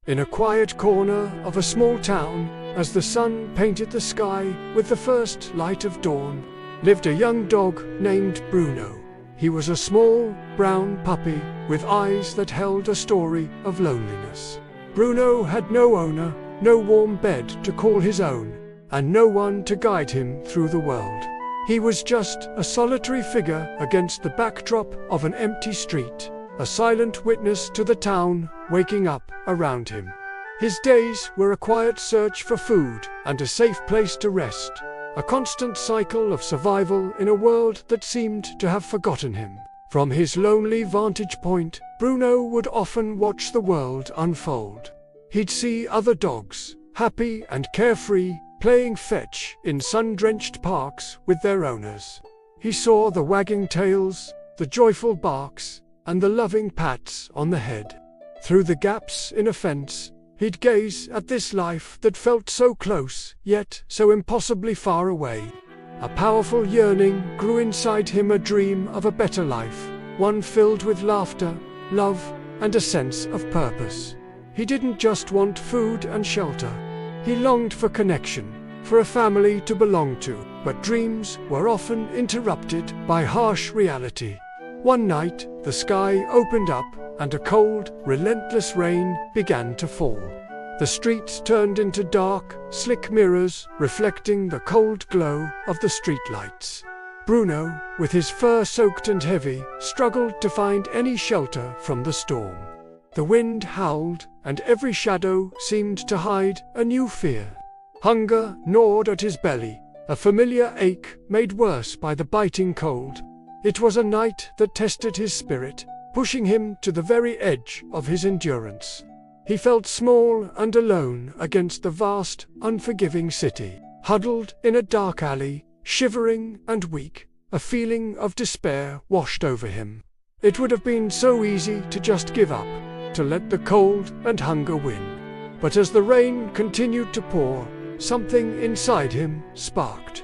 In a quiet corner of a small town, as the sun painted the sky with the first light of dawn, lived a young dog named Bruno. He was a small, brown puppy with eyes that held a story of loneliness. Bruno had no owner, no warm bed to call his own, and no one to guide him through the world. He was just a solitary figure against the backdrop of an empty street, a silent witness to the town waking up around him. His days were a quiet search for food and a safe place to rest, a constant cycle of survival in a world that seemed to have forgotten him. From his lonely vantage point, Bruno would often watch the world unfold. He'd see other dogs, happy and carefree, playing fetch in sun-drenched parks with their owners. He saw the wagging tails, the joyful barks, and the loving pats on the head. Through the gaps in a fence, he'd gaze at this life that felt so close, yet so impossibly far away. A powerful yearning grew inside him, a dream of a better life, one filled with laughter, love, and a sense of purpose. He didn't just want food and shelter. He longed for connection, for a family to belong to, but dreams were often interrupted by harsh reality. One night, the sky opened up, and a cold, relentless rain began to fall. The streets turned into dark, slick mirrors, reflecting the cold glow of the streetlights. Bruno, with his fur soaked and heavy, struggled to find any shelter from the storm. The wind howled, and every shadow seemed to hide a new fear. Hunger gnawed at his belly, a familiar ache made worse by the biting cold. It was a night that tested his spirit, pushing him to the very edge of his endurance. He felt small and alone against the vast, unforgiving city. Huddled in a dark alley, shivering and weak, a feeling of despair washed over him. It would have been so easy to just give up, to let the cold and hunger win. But as the rain continued to pour, something inside him sparked.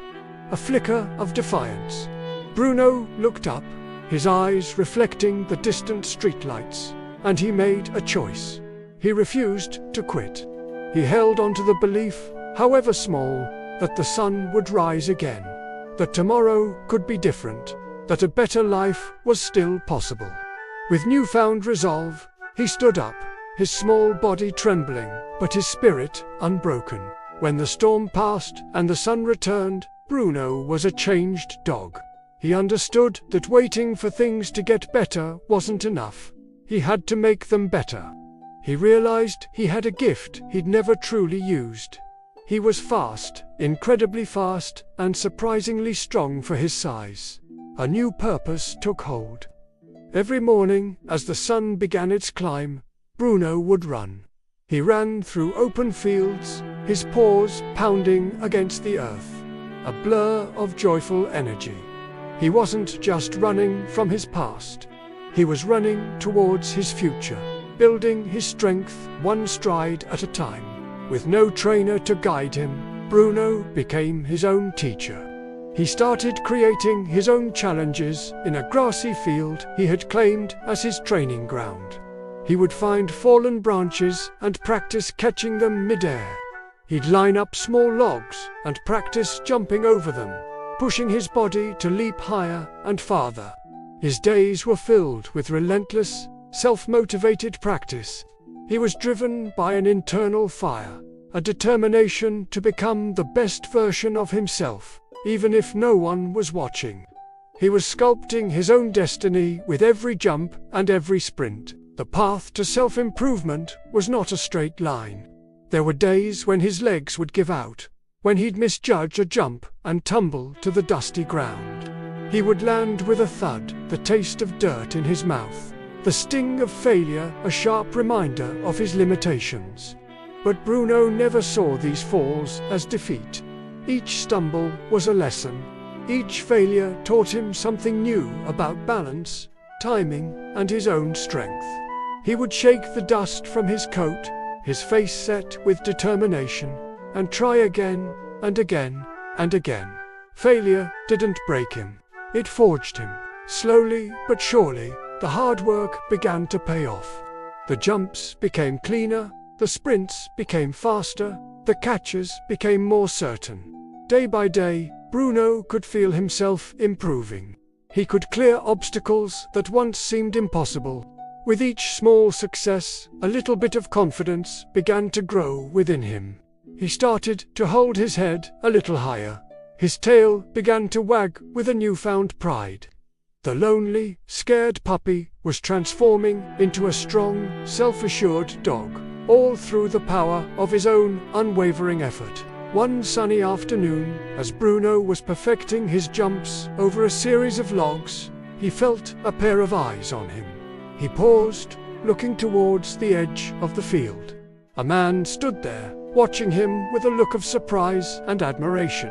A flicker of defiance. Bruno looked up, his eyes reflecting the distant streetlights, and he made a choice. He refused to quit. He held on to the belief, however small, that the sun would rise again, that tomorrow could be different, that a better life was still possible. With newfound resolve, he stood up, his small body trembling, but his spirit unbroken. When the storm passed and the sun returned, Bruno was a changed dog. He understood that waiting for things to get better wasn't enough. He had to make them better. He realized he had a gift he'd never truly used. He was fast, incredibly fast, and surprisingly strong for his size. A new purpose took hold. Every morning, as the sun began its climb, Bruno would run. He ran through open fields, his paws pounding against the earth, a blur of joyful energy. He wasn't just running from his past. He was running towards his future, building his strength one stride at a time. With no trainer to guide him, Bruno became his own teacher. He started creating his own challenges in a grassy field he had claimed as his training ground. He would find fallen branches and practice catching them mid-air. He'd line up small logs and practice jumping over them, pushing his body to leap higher and farther. His days were filled with relentless, self-motivated practice. He was driven by an internal fire, a determination to become the best version of himself, even if no one was watching. He was sculpting his own destiny with every jump and every sprint. The path to self-improvement was not a straight line. There were days when his legs would give out, when he'd misjudge a jump and tumble to the dusty ground. He would land with a thud, the taste of dirt in his mouth, the sting of failure a sharp reminder of his limitations. But Bruno never saw these falls as defeat. Each stumble was a lesson. Each failure taught him something new about balance, timing, and his own strength. He would shake the dust from his coat, his face set with determination, and try again, and again, and again. Failure didn't break him. It forged him. Slowly but surely, the hard work began to pay off. The jumps became cleaner, The sprints became faster, the catches became more certain. Day by day, Bruno could feel himself improving. He could clear obstacles that once seemed impossible. With each small success, a little bit of confidence began to grow within him. He started to hold his head a little higher. His tail began to wag with a newfound pride. The lonely, scared puppy was transforming into a strong, self-assured dog, all through the power of his own unwavering effort. One sunny afternoon, as Bruno was perfecting his jumps over a series of logs, he felt a pair of eyes on him. He paused, looking towards the edge of the field. A man stood there, watching him with a look of surprise and admiration.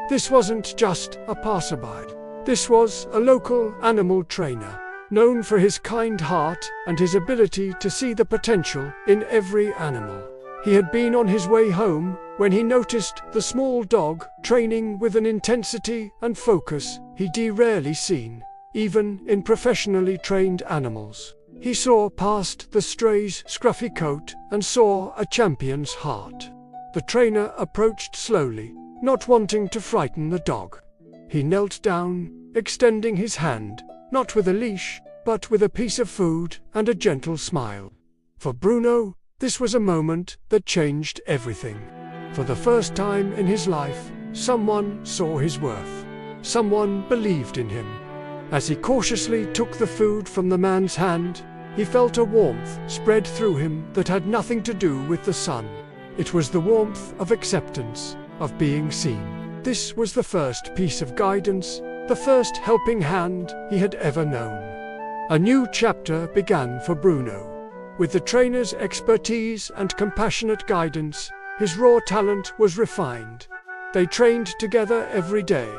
This wasn't just a passerby. This was a local animal trainer, known for his kind heart and his ability to see the potential in every animal. He had been on his way home when he noticed the small dog training with an intensity and focus he'd rarely seen, even in professionally trained animals. He saw past the stray's scruffy coat and saw a champion's heart. The trainer approached slowly, not wanting to frighten the dog. He knelt down, extending his hand, not with a leash, but with a piece of food and a gentle smile. For Bruno, this was a moment that changed everything. For the first time in his life, someone saw his worth. Someone believed in him. As he cautiously took the food from the man's hand, he felt a warmth spread through him that had nothing to do with the sun. It was the warmth of acceptance, of being seen. This was the first piece of guidance, the first helping hand he had ever known. A new chapter began for Bruno. With the trainer's expertise and compassionate guidance, his raw talent was refined. They trained together every day.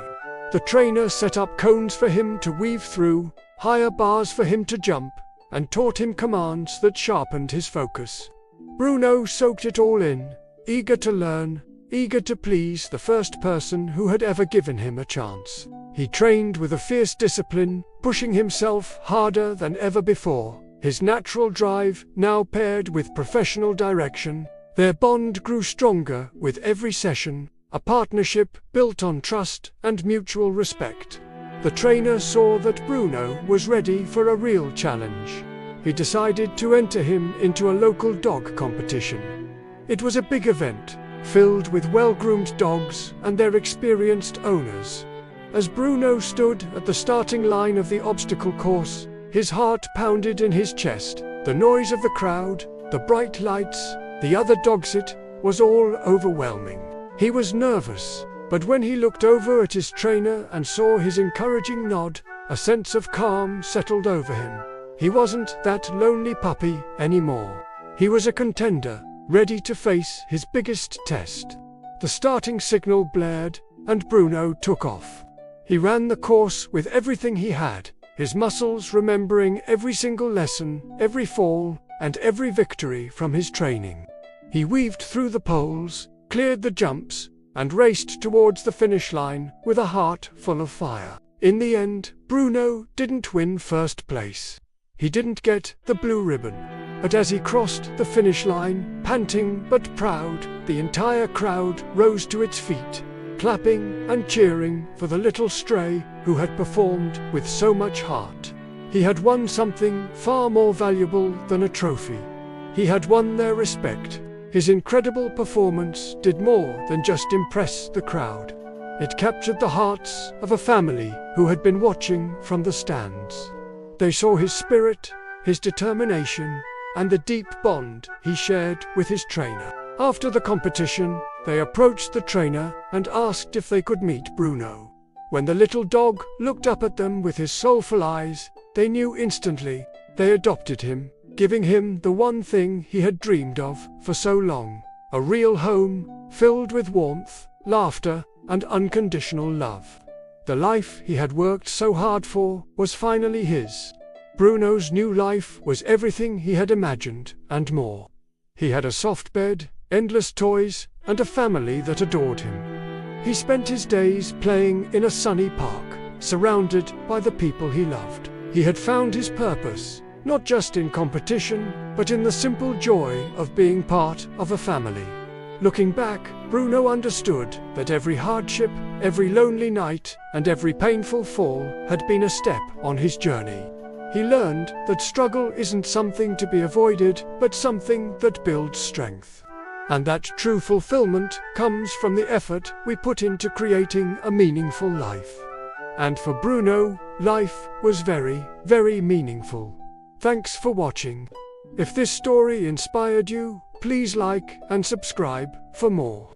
The trainer set up cones for him to weave through, higher bars for him to jump, and taught him commands that sharpened his focus. Bruno soaked it all in, eager to learn, eager to please the first person who had ever given him a chance. He trained with a fierce discipline, pushing himself harder than ever before. His natural drive now paired with professional direction. Their bond grew stronger with every session, a partnership built on trust and mutual respect. The trainer saw that Bruno was ready for a real challenge. He decided to enter him into a local dog competition. It was a big event, filled with well-groomed dogs and their experienced owners. As Bruno stood at the starting line of the obstacle course, his heart pounded in his chest. The noise of the crowd, the bright lights, the other dogs, it was all overwhelming. He was nervous, but when he looked over at his trainer and saw his encouraging nod, a sense of calm settled over him. He wasn't that lonely puppy anymore. He was a contender, ready to face his biggest test. The starting signal blared, and Bruno took off. He ran the course with everything he had, his muscles remembering every single lesson, every fall, and every victory from his training. He weaved through the poles, cleared the jumps, and raced towards the finish line with a heart full of fire. In the end, Bruno didn't win first place. He didn't get the blue ribbon. But as he crossed the finish line, panting but proud, the entire crowd rose to its feet, clapping and cheering for the little stray who had performed with so much heart. He had won something far more valuable than a trophy. He had won their respect. His incredible performance did more than just impress the crowd. It captured the hearts of a family who had been watching from the stands. They saw his spirit, his determination, and the deep bond he shared with his trainer. After the competition, they approached the trainer and asked if they could meet Bruno. When the little dog looked up at them with his soulful eyes, they knew instantly they adopted him, giving him the one thing he had dreamed of for so long, a real home filled with warmth, laughter, and unconditional love. The life he had worked so hard for was finally his. Bruno's new life was everything he had imagined, and more. He had a soft bed, endless toys, and a family that adored him. He spent his days playing in a sunny park, surrounded by the people he loved. He had found his purpose, not just in competition, but in the simple joy of being part of a family. Looking back, Bruno understood that every hardship, every lonely night, and every painful fall had been a step on his journey. He learned that struggle isn't something to be avoided, but something that builds strength. And that true fulfillment comes from the effort we put into creating a meaningful life. And for Bruno, life was very, very meaningful. Thanks for watching. If this story inspired you, please like and subscribe for more.